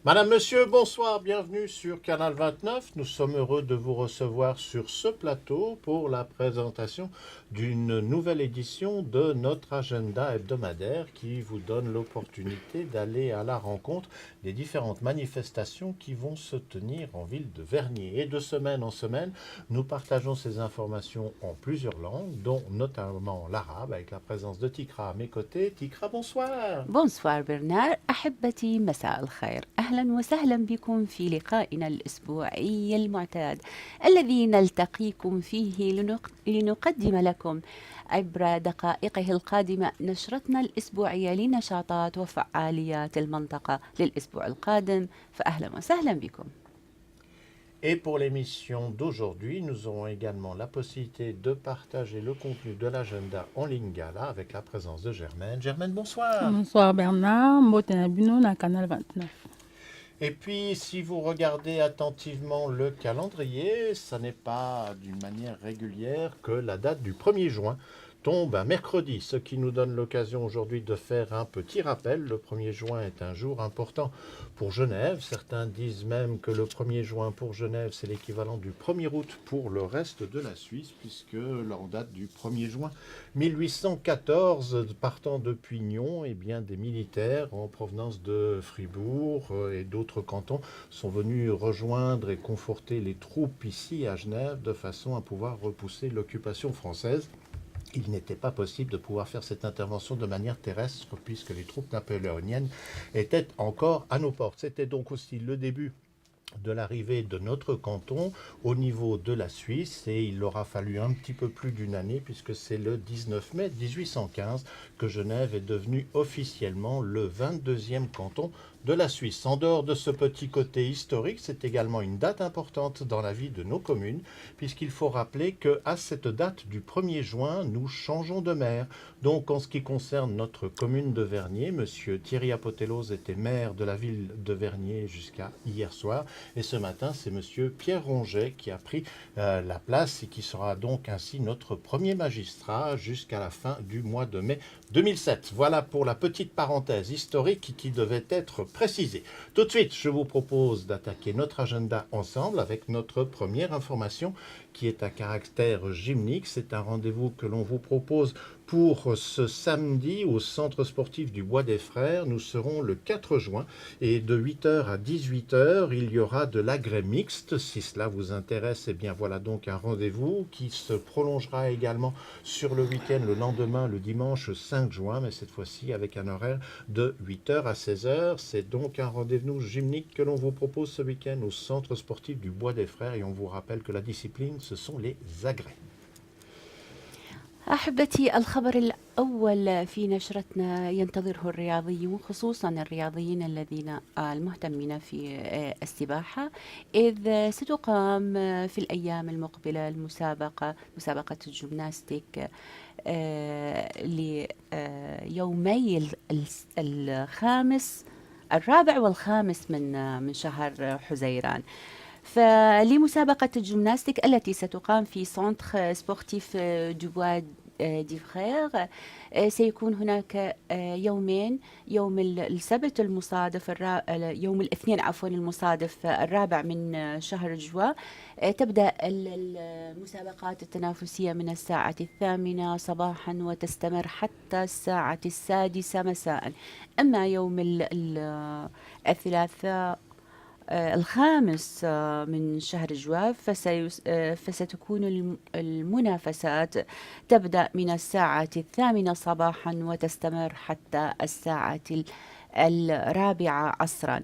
Madame, Monsieur, bonsoir, bienvenue sur Canal 29. Nous sommes heureux de vous recevoir sur ce plateau pour la présentation d'une nouvelle édition de notre agenda hebdomadaire qui vous donne l'opportunité d'aller à la rencontre des différentes manifestations qui vont se tenir en ville de Vernier. Et de semaine en semaine, nous partageons ces informations en plusieurs langues, dont notamment l'arabe, avec la présence de Tikra à mes côtés. Tikra, bonsoir. بونسوار برنار أحبتي مساء الخير أهلا وسهلا بكم في لقائنا الأسبوعي المعتاد الذي نلتقيكم فيه لنقدم لكم عبر دقائقه القادمة نشرتنا الأسبوعية لنشاطات وفعاليات المنطقة للأسبوع القادم فأهلا وسهلا بكم. Et pour l'émission d'aujourd'hui, nous aurons également la possibilité de partager le contenu de l'agenda en Lingala avec la présence de Germaine. Germaine, bonsoir. Bonsoir Bernard, mbote na bino na Canal 29. Et puis, si vous regardez attentivement le calendrier, ça n'est pas d'une manière régulière que la date du 1er juin tombe un mercredi, ce qui nous donne l'occasion aujourd'hui de faire un petit rappel. Le 1er juin est un jour important pour Genève. Certains disent même que le 1er juin pour Genève, c'est l'équivalent du 1er août pour le reste de la Suisse, puisque l'en date du 1er juin 1814, partant de Pignon, eh bien, des militaires en provenance de Fribourg et d'autres cantons sont venus rejoindre et conforter les troupes ici à Genève de façon à pouvoir repousser l'occupation française. Il n'était pas possible de pouvoir faire cette intervention de manière terrestre puisque les troupes napoléoniennes étaient encore à nos portes. C'était donc aussi le début de l'arrivée de notre canton au niveau de la Suisse et il aura fallu un petit peu plus d'une année puisque c'est le 19 mai 1815 que Genève est devenue officiellement le 22e canton de la Suisse. En dehors de ce petit côté historique, c'est également une date importante dans la vie de nos communes, puisqu'il faut rappeler qu'à cette date du 1er juin, nous changeons de maire. Donc en ce qui concerne notre commune de Vernier, M. Thierry Apotelos était maire de la ville de Vernier jusqu'à hier soir, et ce matin, c'est M. Pierre Ronget qui a pris la place et qui sera donc ainsi notre premier magistrat jusqu'à la fin du mois de mai 2007. Voilà pour la petite parenthèse historique qui devait être précisée. Tout de suite, je vous propose d'attaquer notre agenda ensemble avec notre première information qui est à caractère gymnique. C'est un rendez-vous que l'on vous propose pour ce samedi au centre sportif du Bois des Frères. Nous serons le 4 juin et de 8h à 18h, il y aura de l'agrès mixte. Si cela vous intéresse, eh bien voilà donc un rendez-vous qui se prolongera également sur le week-end, le lendemain, le dimanche 5 juin, mais cette fois-ci avec un horaire de 8h à 16h. C'est donc un rendez-vous gymnique que l'on vous propose ce week-end au centre sportif du Bois des Frères et on vous rappelle que la discipline, ce sont les agrès. أحبتي الخبر الأول في نشرتنا ينتظره الرياضيون خصوصا الرياضيين الذين المهتمين في السباحة إذ ستقام في الأيام المقبلة مسابقة الجمناستيك ليومي الرابع والخامس من شهر حزيران. فلمسابقة الجمناستيك التي ستقام في سنتر سبورتيف دوبوا دي فخير سيكون هناك يومين، يوم السبت المصادف يوم الاثنين المصادف الرابع من شهر جوا. تبدأ المسابقات التنافسية من الساعة 8 صباحا وتستمر حتى الساعة 6 مساء. أما يوم الثلاثاء الخامس من شهر جواب فستكون المنافسات تبدأ من الساعة 8 صباحا وتستمر حتى الساعة 4 عصرا.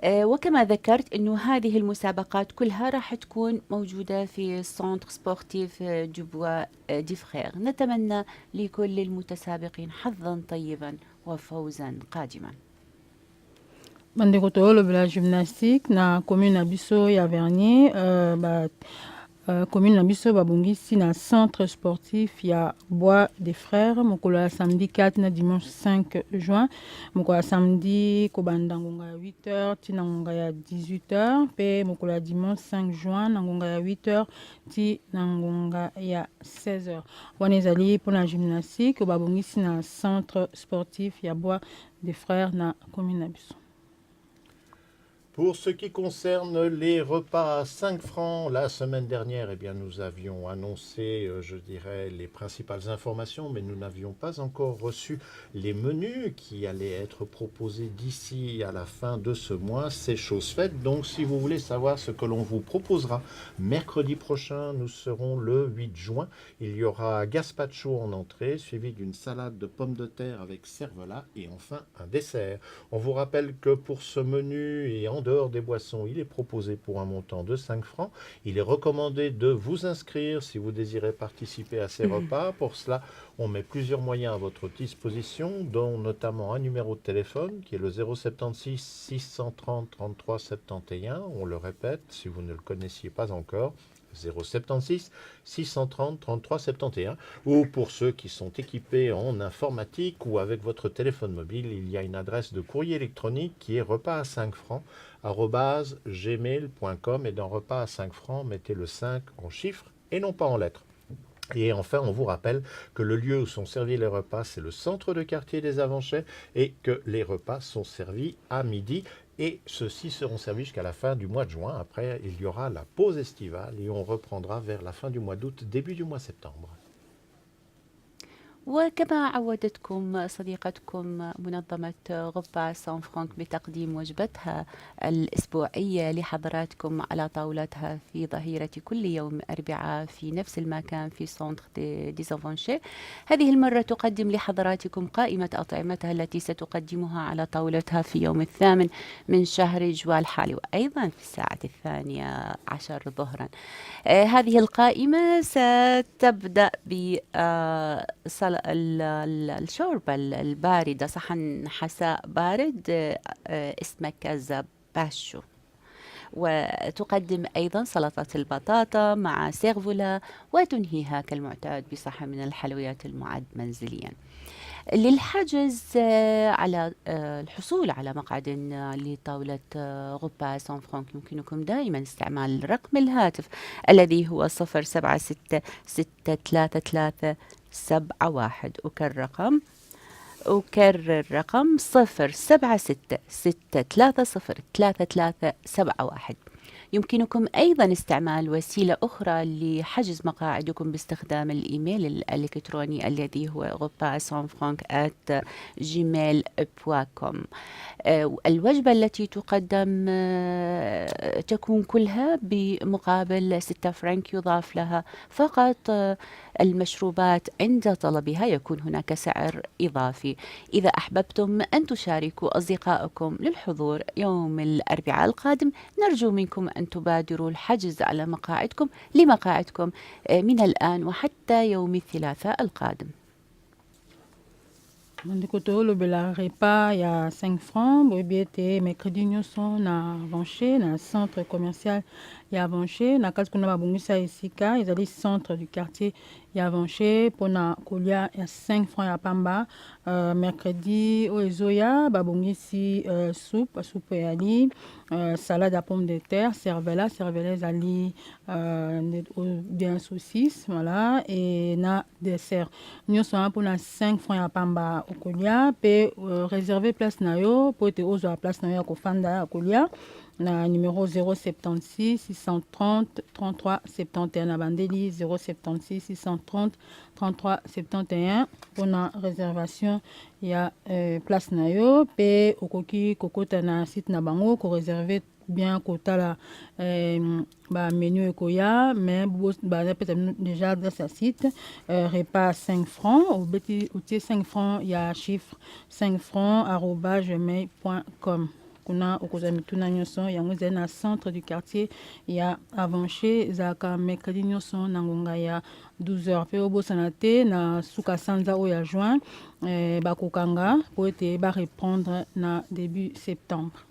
وكما ذكرت أنه هذه المسابقات كلها راح تكون موجودة في سنتر سبورتيف دوبوا دي فخير. نتمنى لكل المتسابقين حظا طيبا وفوزا قادما. Bandeko tolobela gymnastique na commune na biso ya Vernier, commune na biso babongisi na centre sportif ya Bois des Frères mokolo ya samedi 4 na dimanche 5 juin. Mokolo ya samedi kobanda ngonga ya 8h ti na ngonga ya 18h pe mokolo ya dimanche 5 juin na ngonga ya 8h ti na ngonga ya 16h. Wana ezali mpona gymnastique babongisi na centre sportif ya Bois des Frères na commune na biso. Pour ce qui concerne les repas à 5 francs, la semaine dernière, eh bien, nous avions annoncé, je dirais, les principales informations, mais nous n'avions pas encore reçu les menus qui allaient être proposés d'ici à la fin de ce mois. C'est chose faite. Donc, si vous voulez savoir ce que l'on vous proposera mercredi prochain, nous serons le 8 juin. Il y aura gazpacho en entrée, suivi d'une salade de pommes de terre avec cervelas et enfin un dessert. On vous rappelle que pour ce menu et en dehors des boissons, il est proposé pour un montant de 5 francs. Il est recommandé de vous inscrire si vous désirez participer à ces repas. Pour cela, on met plusieurs moyens à votre disposition, dont notamment un numéro de téléphone qui est le 076 630 33 71. On le répète, si vous ne le connaissiez pas encore, 076 630 33 71, ou pour ceux qui sont équipés en informatique ou avec votre téléphone mobile, il y a une adresse de courrier électronique qui est repas à 5 francs @gmail.com, et dans repas à 5 francs, mettez le 5 en chiffres et non pas en lettres. Et enfin, on vous rappelle que le lieu où sont servis les repas, c'est le centre de quartier des Avanchets, et que les repas sont servis à midi. Et ceux-ci seront servis jusqu'à la fin du mois de juin. Après, il y aura la pause estivale et on reprendra vers la fin du mois d'août, début du mois de septembre. وكما عودتكم صديقتكم منظمة غرفة سان فرانك بتقديم وجبتها الأسبوعية لحضراتكم على طاولتها في ظهيرة كل يوم أربعاء في نفس المكان في سونتر ديزافونشي. هذه المرة تقدم لحضراتكم قائمة أطعمتها التي ستقدمها على طاولتها في يوم 8 من شهر جوال الحالي، وأيضا في الساعة 12 ظهرا. هذه القائمة ستبدأ بالشوربة الباردة، صحن حساء بارد اسمه كازاباشو، وتقدم أيضا سلطة البطاطا مع سيرفولا، وتنهيها كالمعتاد بصحن من الحلويات المعد منزليا. للحجز على الحصول على مقعد لطاولة غبة سان فرانك يمكنكم دائما استعمال رقم الهاتف الذي هو 076-633-71. أكرر رقم 076-630-3371. يمكنكم أيضا استعمال وسيلة أخرى لحجز مقاعدكم باستخدام الإيميل الإلكتروني الذي هو repas@gmail.com. الوجبة التي تقدم تكون كلها بمقابل 6 فرنك، يضاف لها فقط المشروبات عند طلبها، يكون هناك سعر إضافي. إذا أحببتم أن تشاركوا أصدقائكم للحضور يوم الأربعاء القادم، نرجو منكم أن تبادروا الحجز على لمقاعدكم من الآن وحتى يوم الثلاثاء القادم. Mandikoto le bela repas il y a 5 francs, bobiete mercredi nyonso na Avanché na centre commercial ya Avanché na kati kuna babungisa esika ezali centre du quartier ya Avanché pona kolia ya 5 francs ya pamba. Mercredi oezoya babungisi soupe yali salade à pommes de terre, cervelas ali bien saucisse, voilà, et na dessert nyonso pona 5 francs ya pamba okolia pe réserver place na yo po te ozo place na yo kofanda okolia na numéro 076 630 33 71 na bandeli 076 630 33 71 pona réservation ya place na yo pe okoki kokota na site na bango ko réserver bien kotala ba menu ekoya mais ba déjà dans sa site repas 5 francs au beti outil 5 francs ya chiffre 5 francs @gmail.com. kuna okozami tuna nyonso yango ezali na centre du quartier ya Avanché ezalaka mercredi nyonso na ngonga ya 12h mpe obosana te na suka sanza oyo ya juin bakokanga, po ete ba répondre na début septembre.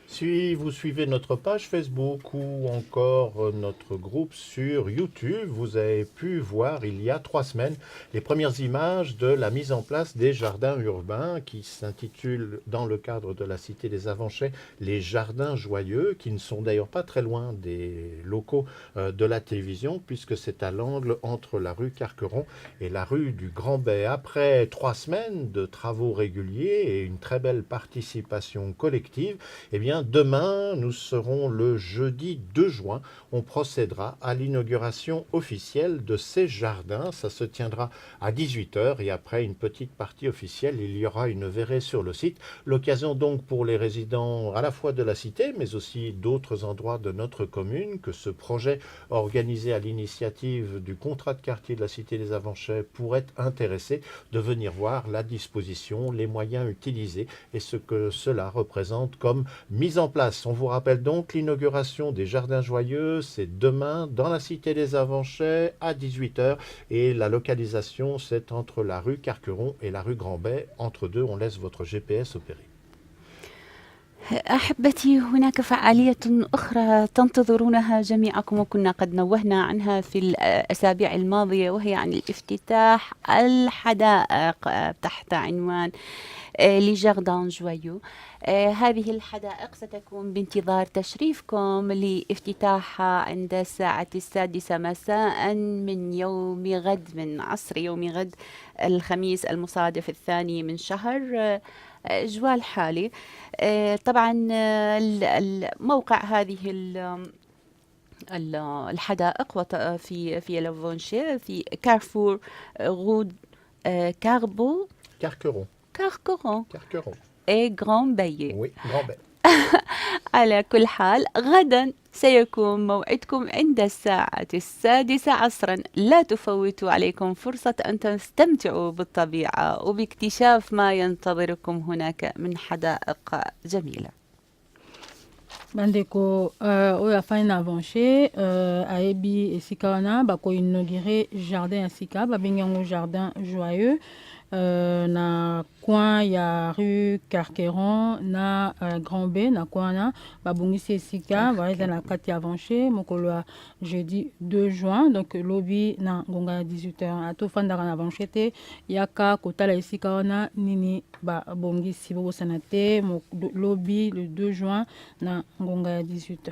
Si vous suivez notre page Facebook ou encore notre groupe sur YouTube, vous avez pu voir il y a 3 semaines les premières images de la mise en place des jardins urbains qui s'intitulent dans le cadre de la Cité des Avanchais les Jardins Joyeux, qui ne sont d'ailleurs pas très loin des locaux de la télévision puisque c'est à l'angle entre la rue Carqueron et la rue du Grand Bay. Après 3 semaines de travaux réguliers et une très belle participation collective, eh bien, demain, nous serons le jeudi 2 juin. On procédera à l'inauguration officielle de ces jardins. Ça se tiendra à 18h et après une petite partie officielle, il y aura une verrée sur le site. L'occasion donc pour les résidents à la fois de la cité, mais aussi d'autres endroits de notre commune, que ce projet organisé à l'initiative du contrat de quartier de la Cité des Avanchais pourrait intéresser, de venir voir la disposition, les moyens utilisés et ce que cela représente comme mise en place. On vous rappelle donc l'inauguration des Jardins Joyeux, c'est demain dans la Cité des Avanchais à 18h et la localisation c'est entre la rue Carqueron et la rue Grand Bay. Entre deux, on laisse votre GPS opérer. أحبتي، هناك فعالية أخرى تنتظرونها جميعكم وكنا قد نوهنا عنها في الأسابيع الماضية، وهي عن الافتتاح الحدائق تحت عنوان لجاردان جويو. هذه الحدائق ستكون بانتظار تشريفكم لافتتاحها عند الساعة 6 مساء من يوم غد، من عصر يوم غد الخميس المصادف 2 من شهر جوال حالي. طبعا موقع هذه الحدائق في لافونشي في كارفور غود كاربو Carqueron. et Grand Bay. Oui, Grand Bay. على كل حال غدا سيكون موعدكم عند الساعة 6 عصرا. لا تفوتوا عليكم فرصة أن تستمتعوا بالطبيعة وباكتشاف ما ينتظركم هناك من حدائق جميلة. bandeko oyo afani na Avanche ayebi esika wana bakoinaugure jardin ya sika babengi yango jardin joyeux na coin ya rue Carqueron na Grand Bay na coin na babungisi esika eza na kati ya Avanche mokolo ya jeudi 2 juin donc lobi na ngonga ya 18h atofandaka na Avanche te yaka kotala esika wana nini babongisi bobosana te lobi le 2 juin na ngonga ya 18h.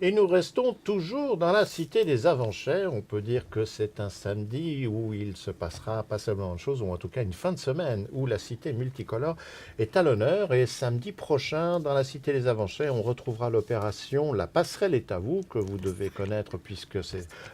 Et nous restons toujours dans la Cité des Avanchais. On peut dire que c'est un samedi où il se passera pas seulement une chose, ou en tout cas une fin de semaine, où la Cité multicolore est à l'honneur. Et samedi prochain, dans la Cité des Avanchais, on retrouvera l'opération La Passerelle est à vous, que vous devez connaître puisque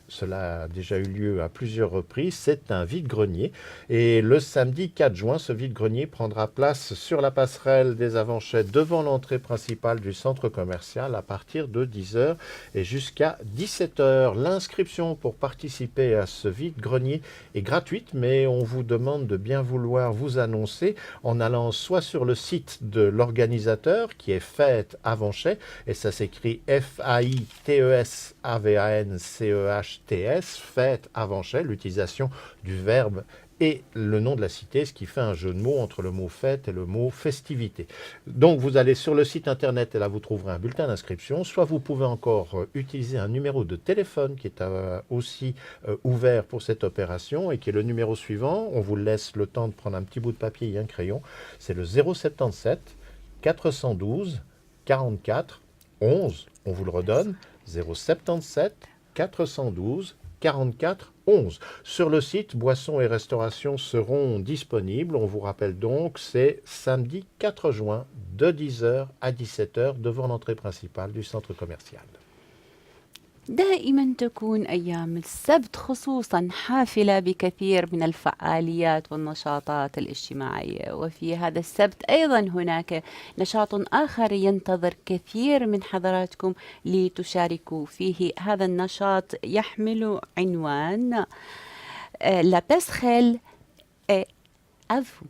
cela a déjà eu lieu à plusieurs reprises. C'est un vide-grenier. Et le samedi 4 juin, ce vide-grenier prendra place sur la Passerelle des Avanchais devant l'entrée principale du centre commercial à partir de 10h. Et jusqu'à 17h. L'inscription pour participer à ce vide-grenier est gratuite, mais on vous demande de bien vouloir vous annoncer en allant soit sur le site de l'organisateur qui est Fête Avanchais, et ça s'écrit FAITESAVANCEHTS, Fête Avanchais, l'utilisation du verbe et le nom de la cité, ce qui fait un jeu de mots entre le mot fête et le mot festivité. Donc vous allez sur le site internet et là vous trouverez un bulletin d'inscription, soit vous pouvez encore utiliser un numéro de téléphone qui est aussi ouvert pour cette opération et qui est le numéro suivant. On vous laisse le temps de prendre un petit bout de papier et un crayon. C'est le 077 412 44 11. On vous le redonne, 077 412 44 11. Sur le site, boissons et restauration seront disponibles. On vous rappelle donc, c'est samedi 4 juin de 10h à 17h devant l'entrée principale du centre commercial. دائما تكون أيام السبت خصوصا حافلة بكثير من الفعاليات والنشاطات الاجتماعية، وفي هذا السبت أيضا هناك نشاط آخر ينتظر كثير من حضراتكم لتشاركوا فيه. هذا النشاط يحمل عنوان La Passerelle est à vous.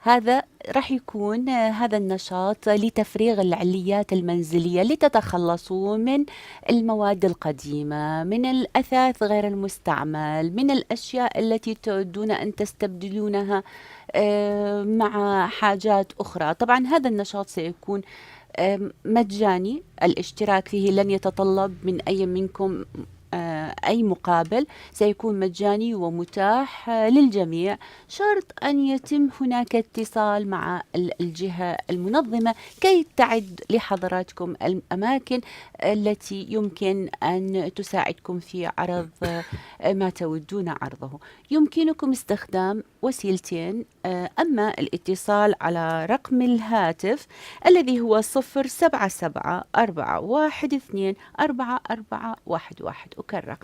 هذا راح يكون هذا النشاط لتفريغ العليات المنزلية لتتخلصوا من المواد القديمة، من الأثاث غير المستعمل، من الأشياء التي تودون أن تستبدلونها مع حاجات أخرى. طبعا هذا النشاط سيكون مجاني، الاشتراك فيه لن يتطلب من أي منكم أي مقابل، سيكون مجاني ومتاح للجميع، شرط أن يتم هناك اتصال مع الجهة المنظمة كي تعد لحضراتكم الأماكن التي يمكن أن تساعدكم في عرض ما تودون عرضه. يمكنكم استخدام وسيلتين، أما الاتصال على رقم الهاتف الذي هو 077-412-4411. أكرر،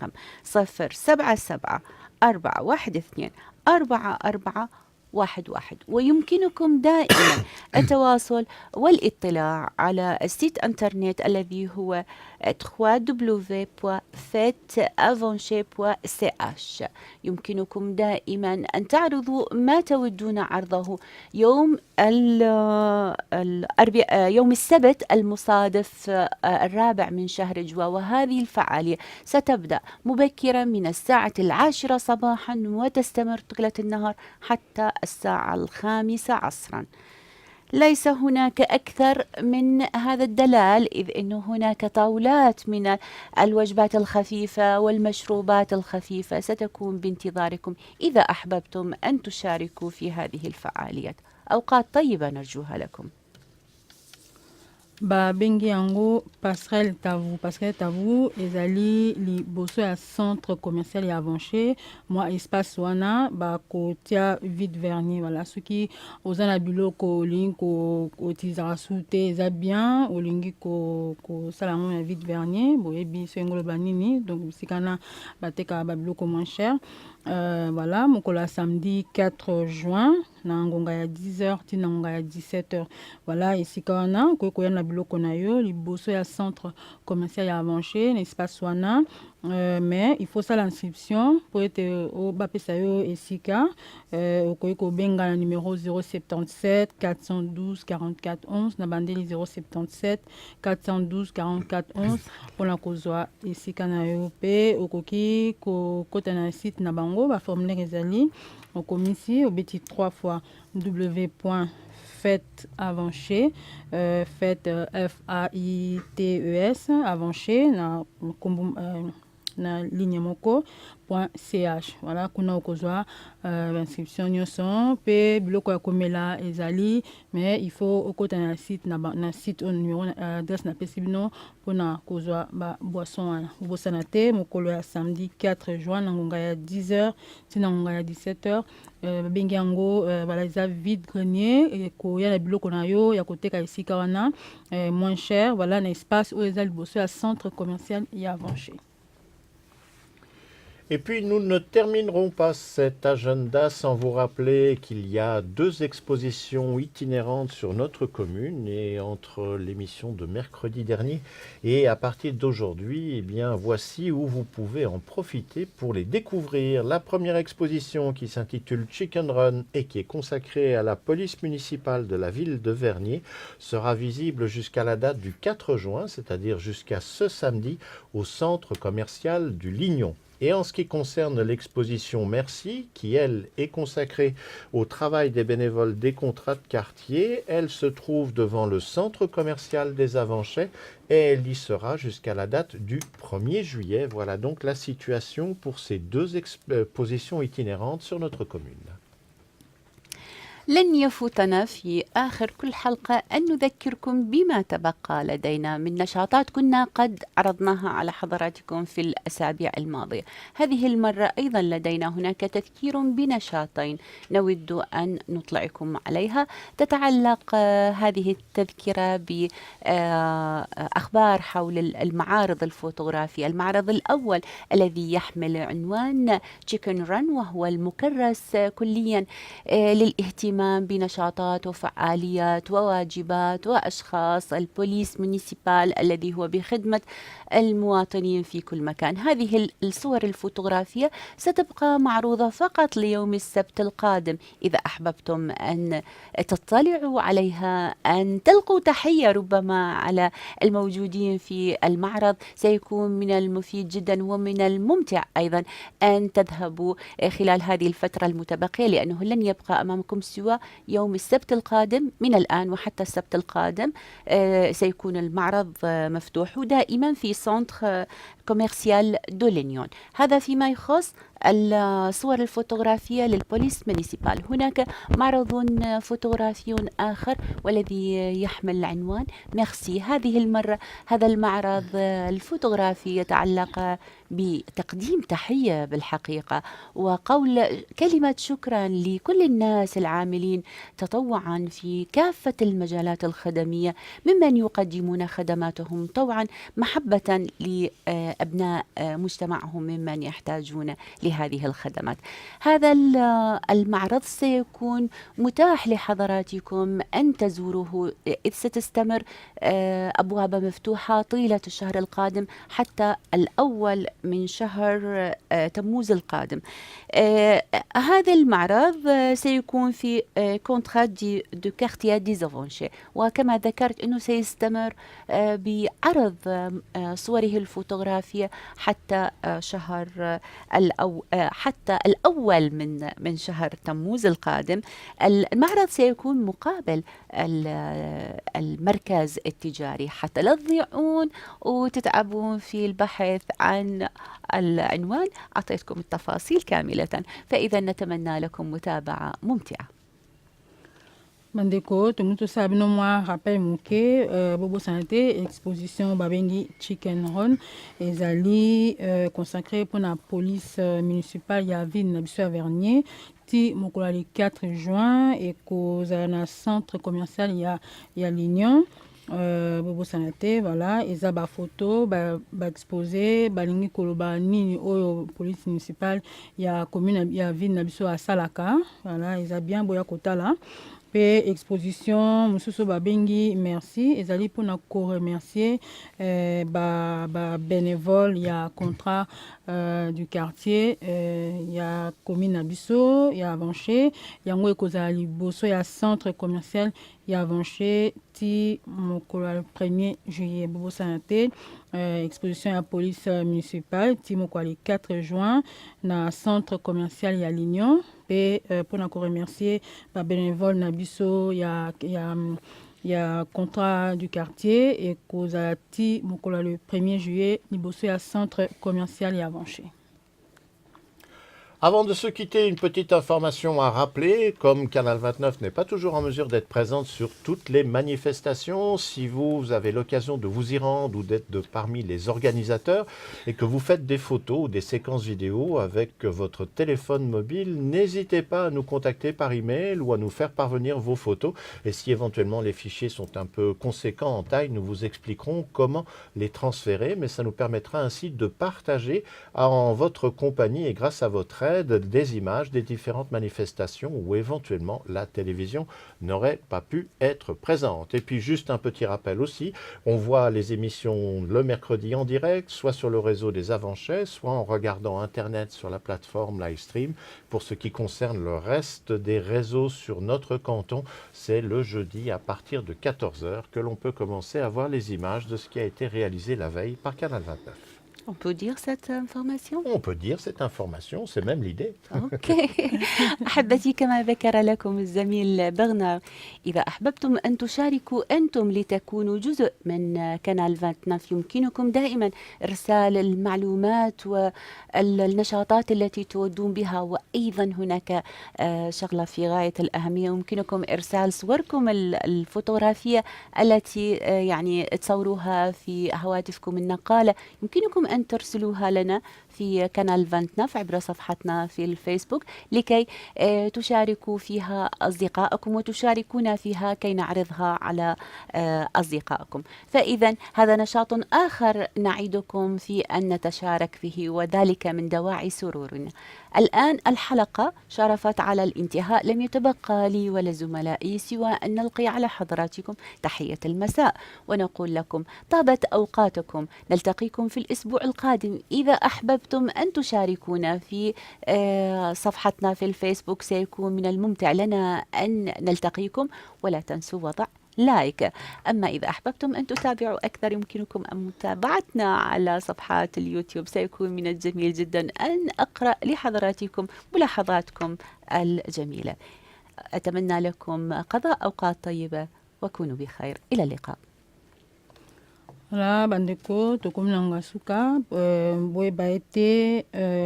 077-412-4411. ويمكنكم دائما التواصل والاطلاع على السيت انترنت الذي هو www.fetavanche.ch. يمكنكم دائما أن تعرضوا ما تودون عرضه يوم يوم السبت المصادف 4 من شهر جوى، وهذه الفعالية ستبدأ مبكرا من الساعة 10 صباحا وتستمر طيلة النهار حتى الساعة 5 عصرا. ليس هناك أكثر من هذا الدلال، إذ أن هناك طاولات من الوجبات الخفيفة والمشروبات الخفيفة ستكون بانتظاركم إذا أحببتم أن تشاركوا في هذه الفعاليات. أوقات طيبة نرجوها لكم. Bengi yango passerelle tavu ezali liboso ya centre commercial ya Avanché, moi espace wana kotia vide vernier. Voilà, soki oza na biloko olingi kotizaka su te eza bien, olingi kosala ngo na vide vernier, boyebi so engoloba nini, donc bisikana batekaka babiloko moins cher. Voilà, mokolo ya samedi 4 juin na ngonga ya 10h ti na ngonga ya 17h. Voilà, esika wana koya na biloko na yo liboso ya centre commercial ya Avanché na espace wana. Mais il faut ça l'inscription pour être au bapesa yo esika ko benga na numéro 077 412 44 11 na bandeli 077 412 44 11 pona kozwa esika na yo pe okoki kota na site na bango ba formulaire ezali okomisi obeti 3 fois www.fetavanche FAITES Avanche na ligne moko.ch. Voilà, kuna okozwa inscription nyonso pe biloko ya komela ezali, mais il faut okota na site na site au numéro adresse na pesibino pona kozwa ba boisson wana. Bosana te mokolo ya samedi 4 juin na ngonga ya 10h tina ngonga ya 17h. Bengi yango bala eza vide grenier ko ya na biloko na yo ya koteka esika wana moins cher. Voilà, na espace où eza liboso ya centre commercial ya Avanché. Et puis nous ne terminerons pas cet agenda sans vous rappeler qu'il y a 2 expositions itinérantes sur notre commune, et entre l'émission de mercredi dernier et à partir d'aujourd'hui, eh bien voici où vous pouvez en profiter pour les découvrir. La première exposition, qui s'intitule Chicken Run et qui est consacrée à la police municipale de la ville de Vernier, sera visible jusqu'à la date du 4 juin, c'est-à-dire jusqu'à ce samedi, au centre commercial du Lignon. Et en ce qui concerne l'exposition Merci, qui elle est consacrée au travail des bénévoles des contrats de quartier, elle se trouve devant le centre commercial des Avanchais et elle y sera jusqu'à la date du 1er juillet. Voilà donc la situation pour ces 2 expositions itinérantes sur notre commune. لن يفوتنا في آخر كل حلقة أن نذكركم بما تبقى لدينا من نشاطات كنا قد عرضناها على حضراتكم في الأسابيع الماضية. هذه المرة أيضا لدينا هناك تذكير بنشاطين نود أن نطلعكم عليها. تتعلق هذه التذكرة بأخبار حول المعارض الفوتوغرافية. المعرض الأول الذي يحمل عنوان Chicken Run، وهو المكرس كليا للاهتمام دائما بنشاطات وفعاليات وواجبات وأشخاص البوليس مونيسيبال الذي هو بخدمة المواطنين في كل مكان. هذه الصور الفوتوغرافية ستبقى معروضة فقط ليوم السبت القادم. إذا أحببتم أن تطلعوا عليها، أن تلقوا تحية ربما على الموجودين في المعرض، سيكون من المفيد جدا ومن الممتع أيضا أن تذهبوا خلال هذه الفترة المتبقية، لأنه لن يبقى أمامكم سوى يوم السبت القادم. من الآن وحتى السبت القادم سيكون المعرض مفتوح ودائما في سنتر كوميرسيال دو لينيون. هذا فيما يخص الصور الفوتوغرافية للبوليس مونيسيبال. هناك معرض فوتوغرافي آخر والذي يحمل العنوان ميرسي. هذه المرة هذا المعرض الفوتوغرافي يتعلق بتقديم تحية بالحقيقة، وقول كلمة شكرا لكل الناس العاملين تطوعا في كافة المجالات الخدمية، ممن يقدمون خدماتهم طوعا محبة لأبناء مجتمعهم ممن يحتاجون لهذه الخدمات. هذا المعرض سيكون متاح لحضراتكم أن تزوروه، إذ ستستمر أبواب مفتوحة طيلة الشهر القادم حتى الأول من شهر تموز القادم. هذا المعرض سيكون في كونترا دو كارتيer دي زافونشي، وكما ذكرت أنه سيستمر بعرض صوره الفوتوغرافية حتى شهر حتى الأول من شهر تموز القادم. المعرض سيكون مقابل المركز التجاري، حتى لا تضيعون وتتعبون في البحث عن العنوان. أعطيتكم التفاصيل كاملة، فإذا نتمنى لكم متابعة ممتعة. Mandeko, tout le monde sait, non moi rappelle mon que Bobo Santé exposition Babengi Chicken Run et Zali consacré pour la police municipale Yavin Nabissou Vernier ti mokola le 4 juin et cause na centre commercial il y a l'Union Bobo Santé voilà eza ba photo ba exposé balingi koloba nini oyo police municipale ya commune ya ville Nabissou à Salaka voilà eza bien boya kotala. Exposition Moussousou Babengi merci ezali pour na ko remercier ba bénévole ya contrat du quartier ya commune Nabiso ya Avanché yango ekozali boso ya centre commercial ya Avanché ti mokolo le 1er juillet Bobo Santé exposition ya police municipale ti mokolo le 4 juin na centre commercial ya l'Union. Et pour nous remercier par bénévole Nabiso il y a contrat du quartier et kozati mokola le 1er juillet liboso ya centre commercial ya Avanché. Avant de se quitter, une petite information à rappeler. Comme Canal 29 n'est pas toujours en mesure d'être présente sur toutes les manifestations, si vous avez l'occasion de vous y rendre ou d'être parmi les organisateurs et que vous faites des photos ou des séquences vidéo avec votre téléphone mobile, n'hésitez pas à nous contacter par email ou à nous faire parvenir vos photos. Et si éventuellement les fichiers sont un peu conséquents en taille, nous vous expliquerons comment les transférer, mais ça nous permettra ainsi de partager en votre compagnie et grâce à votre aide des images des différentes manifestations où éventuellement la télévision n'aurait pas pu être présente. Et puis juste un petit rappel aussi, on voit les émissions le mercredi en direct, soit sur le réseau des Avanchais, soit en regardant Internet sur la plateforme Livestream. Pour ce qui concerne le reste des réseaux sur notre canton, c'est le jeudi à partir de 14h que l'on peut commencer à voir les images de ce qui a été réalisé la veille par Canal 29. On peut dire cette information؟ On peut dire cette information, c'est même l'idée. أوكي. أحبتي، كما ذكر لكم الزميل بغنى، إذا أحببتم أن تشاركوا أنتم لتكونوا جزء من كانال 29 يمكنكم دائما إرسال المعلومات والنشاطات التي تودون بها. وأيضا هناك شغلة في غاية الأهمية، يمكنكم إرسال صوركم الفوتوغرافية التي يعني تصوروها في هواتفكم النقالة، يمكنكم أن ترسلوها لنا في قناة 29 عبر صفحتنا في الفيسبوك لكي تشاركوا فيها أصدقائكم وتشاركونا فيها كي نعرضها على أصدقائكم. فإذا هذا نشاط آخر نعيدكم في أن نتشارك فيه وذلك من دواعي سرورنا. الآن الحلقة شرفت على الانتهاء، لم يتبقى لي ولزملائي سوى أن نلقي على حضراتكم تحية المساء ونقول لكم طابت أوقاتكم. نلتقيكم في الأسبوع القادم. إذا أحببتم أن تشاركونا في صفحتنا في الفيسبوك سيكون من الممتع لنا أن نلتقيكم، ولا تنسوا وضع لايك. أما إذا أحببتم أن تتابعوا أكثر يمكنكم أن متابعتنا على صفحات اليوتيوب. سيكون من الجميل جدا أن أقرأ لحضراتكم ملاحظاتكم الجميلة. أتمنى لكم قضاء أوقات طيبة وكونوا بخير. إلى اللقاء. Voilà, bandeko tokomi na ngasuka boye baete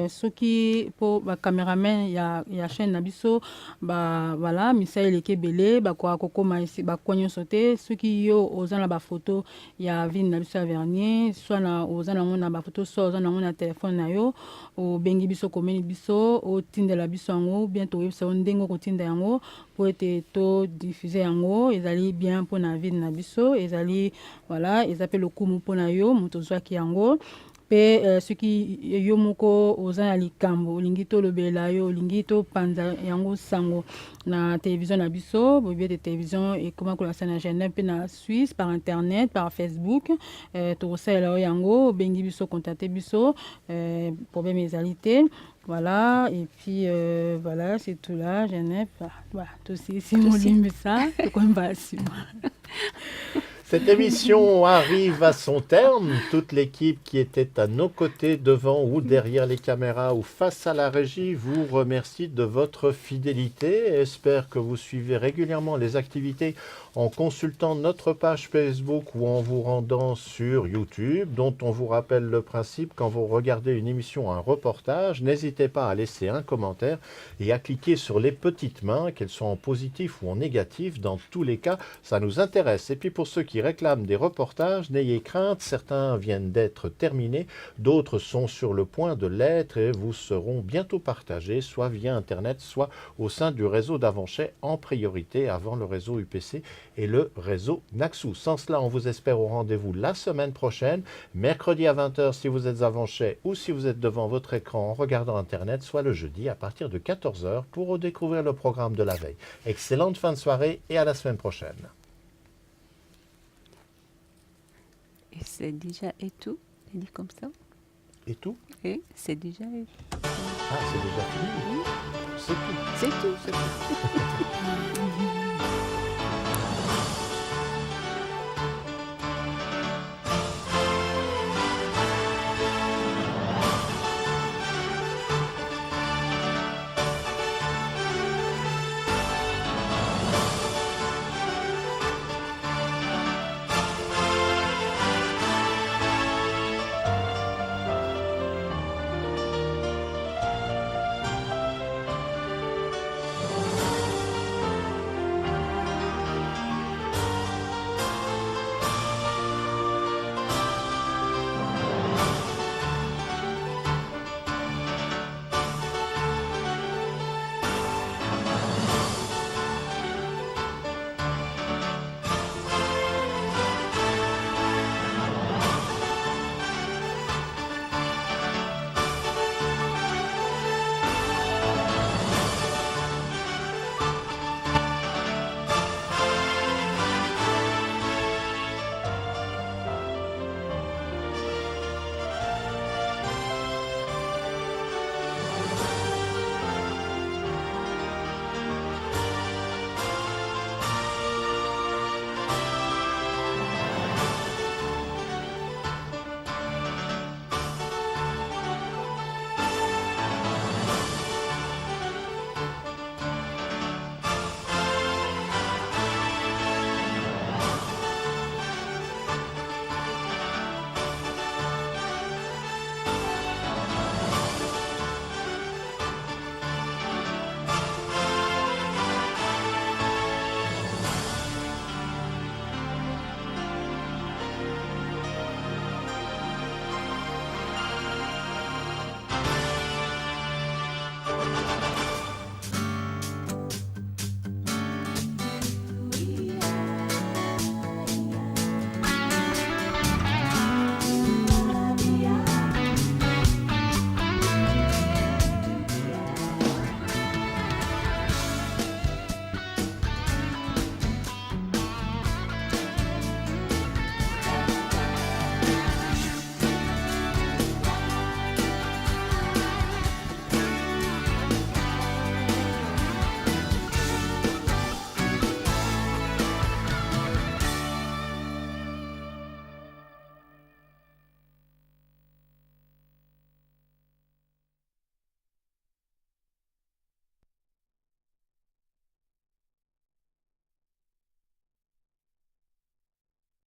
soki po ba cameraman ya chaîne na biso ba voilà misa eleke belé ba kwa kokoma ici ba konyo sote soki yo ozana ba photo ya ville na biso ya Vernier soit na ozana ngona ba photo soit ozana ngona téléphone na yo o bengi biso komeni biso o tindela biso yango bientôt yebisa ndengo ko tinda yango po ete to diffuser yango ezali bien pour na ville na biso ezali voilà ezapelo kumu pona yo moto zwaki yango pe soki yo moko oza na likambo olingi tolobela yo olingi topanza yango sango na télévision na biso boyebi ete télévision ekoma kolakisa na Genève mpe na Suisse par internet par Facebook tokosalela yo yango obengi biso contacte biso problème ezali te. Voilà, et puis voilà, c'est tout là, Genève. Voilà, tout c'est mon limite ça, c'est comme pas si Cette émission arrive à son terme. Toute l'équipe qui était à nos côtés, devant ou derrière les caméras ou face à la régie, vous remercie de votre fidélité. Espère que vous suivez régulièrement les activités en consultant notre page Facebook ou en vous rendant sur YouTube, dont on vous rappelle le principe: quand vous regardez une émission, un reportage, n'hésitez pas à laisser un commentaire et à cliquer sur les petites mains, qu'elles soient en positif ou en négatif. Dans tous les cas, ça nous intéresse. Et puis pour ceux qui réclament des reportages, n'ayez crainte, certains viennent d'être terminés, d'autres sont sur le point de l'être et vous seront bientôt partagés, soit via Internet, soit au sein du réseau d'Avanchais en priorité avant le réseau UPC et le réseau Naxou. Sans cela, on vous espère au rendez-vous la semaine prochaine, mercredi à 20h si vous êtes Avanchais ou si vous êtes devant votre écran en regardant Internet, soit le jeudi à partir de 14h pour redécouvrir le programme de la veille. Excellente fin de soirée et à la semaine prochaine. Et c'est déjà et tout, il dit comme ça. Et tout? Et c'est déjà et tout. Ah, c'est déjà fini? Oui. C'est tout. C'est tout. C'est tout.